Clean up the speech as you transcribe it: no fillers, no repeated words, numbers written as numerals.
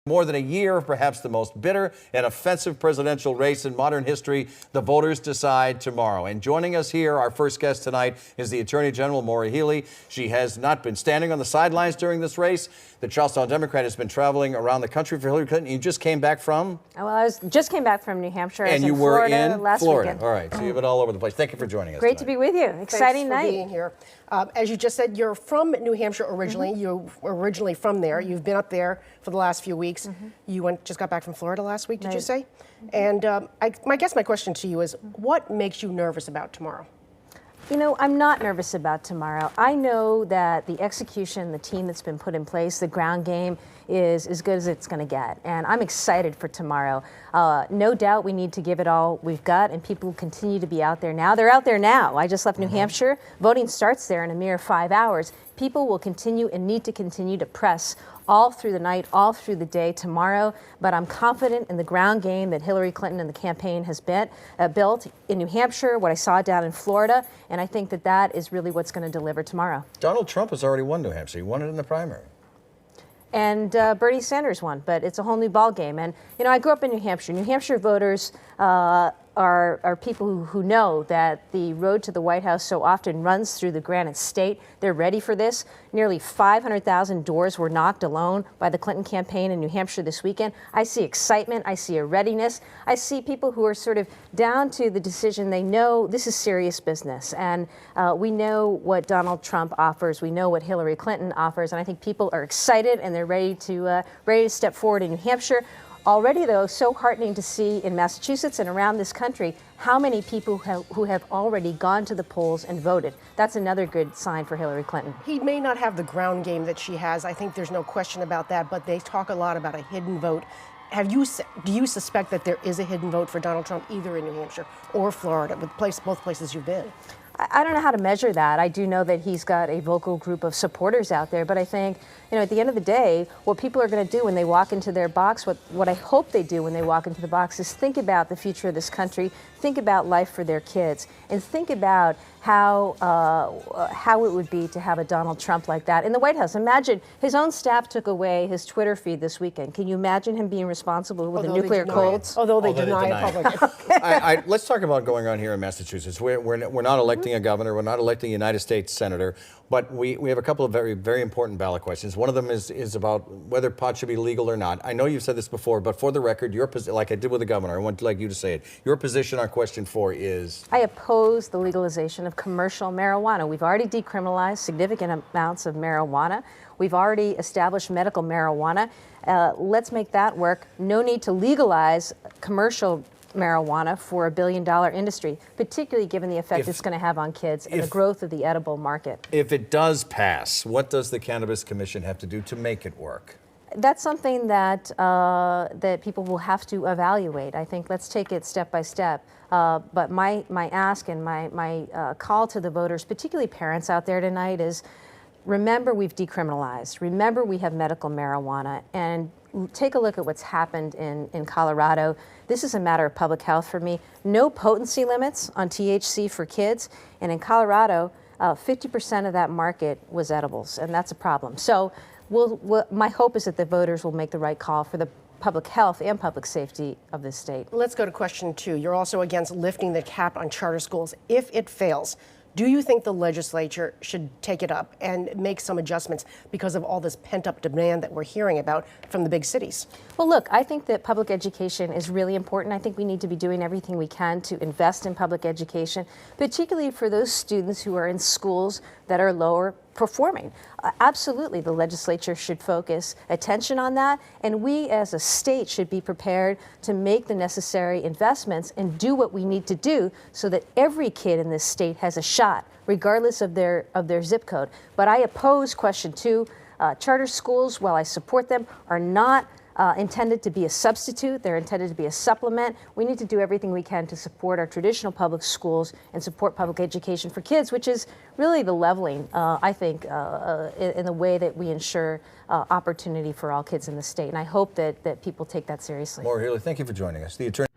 More than a year of perhaps the most bitter and offensive presidential race in modern history. The voters decide tomorrow. And joining us here, our first guest tonight, is the Attorney General, Maura Healey. She has not been standing on the sidelines during this race. The Charlestown Democrat has been traveling around the country for Hillary Clinton. You just came back from? Well, just came back from New Hampshire. And you were in last Florida. weekend. All right, so you've been all over the place. Thank you for joining us Great tonight. to be with you. Exciting Thanks for night. being here. As you just said, you're from New Hampshire originally. You're originally from there. You've been up there for the last few weeks. You just got back from Florida last week, did you say? And I guess my question to you is, what makes you nervous about tomorrow? You know, I'm not nervous about tomorrow. I know that the execution, the team that's been put in place, the ground game is as good as it's going to get. And I'm excited for tomorrow. No doubt we need to give it all we've got, and people continue to be out there now. They're out there now. I just left New Hampshire. Voting starts there in a mere 5 hours. People will continue and need to continue to press all through the night, all through the day tomorrow, but I'm confident in the ground game that Hillary Clinton and the campaign has built in New Hampshire, what I saw down in Florida, and I think that that is really what's going to deliver tomorrow. Donald Trump has already won New Hampshire. He won it in the primary. And Bernie Sanders won, but it's a whole new ball game. And you know, I grew up in New Hampshire. New Hampshire voters are people who know that the road to the White House so often runs through the Granite State. They're ready for this. Nearly 500,000 doors were knocked alone by the Clinton campaign in New Hampshire this weekend. I see excitement. I see a readiness. I see people who are sort of down to the decision. They know this is serious business. And we know what Donald Trump offers. We know what Hillary Clinton offers. And I think people are excited and they're ready to step forward in New Hampshire. Already, though, so heartening to see in Massachusetts and around this country how many people who have already gone to the polls and voted. That's another good sign for Hillary Clinton. He may not have the ground game that she has. I think there's no question about that, but they talk a lot about a hidden vote. Do you suspect that there is a hidden vote for Donald Trump either in New Hampshire or Florida, both places you've been? I don't know how to measure that. I do know that he's got a vocal group of supporters out there, but I think, you know, at the end of the day, what people are going to do when they walk into their box, what I hope they do when they walk into the box is think about the future of this country, think about life for their kids, and think about how it would be to have a Donald Trump like that in the White House. Imagine his own staff took away his Twitter feed this weekend. Can you imagine him being responsible with the nuclear codes? Although they deny it publicly. Let's talk about going on here in Massachusetts. We're not electing a governor. We're not electing a United States senator. But we have a couple of very, very important ballot questions. One of them is about whether pot should be legal or not. I know you've said this before, but for the record, like I did with the governor, I want like you to say it. Your position on question 4 is? I oppose the legalization of commercial marijuana. We've already decriminalized significant amounts of marijuana. We've already established medical marijuana. Let's make that work. No need to legalize commercial marijuana for a billion-dollar industry, particularly given the effect it's going to have on kids and the growth of the edible market. If it does pass, what does the Cannabis Commission have to do to make it work? That's something that that people will have to evaluate. I think let's take it step by step. But my ask and my call to the voters, particularly parents out there tonight, is remember we've decriminalized. Remember we have medical marijuana, and take a look at what's happened in Colorado. This is a matter of public health for me. No potency limits on THC for kids, and in Colorado, 50% of that market was edibles, and that's a problem. So my hope is that the voters will make the right call for the public health and public safety of this state. Let's go to question 2. You're also against lifting the cap on charter schools. If it fails, do you think the legislature should take it up and make some adjustments because of all this pent-up demand that we're hearing about from the big cities? Well, look, I think that public education is really important. I think we need to be doing everything we can to invest in public education, particularly for those students who are in schools that are lower performing. Absolutely, the legislature should focus attention on that, and we as a state should be prepared to make the necessary investments and do what we need to do so that every kid in this state has a shot, regardless of their zip code. But I oppose question 2. Charter schools, while I support them, are not intended to be a substitute. They're intended to be a supplement. We need to do everything we can to support our traditional public schools and support public education for kids, which is really the leveling, I think, in the way that we ensure opportunity for all kids in the state. And I hope that people take that seriously. Maura Healey, thank you for joining us. The Attorney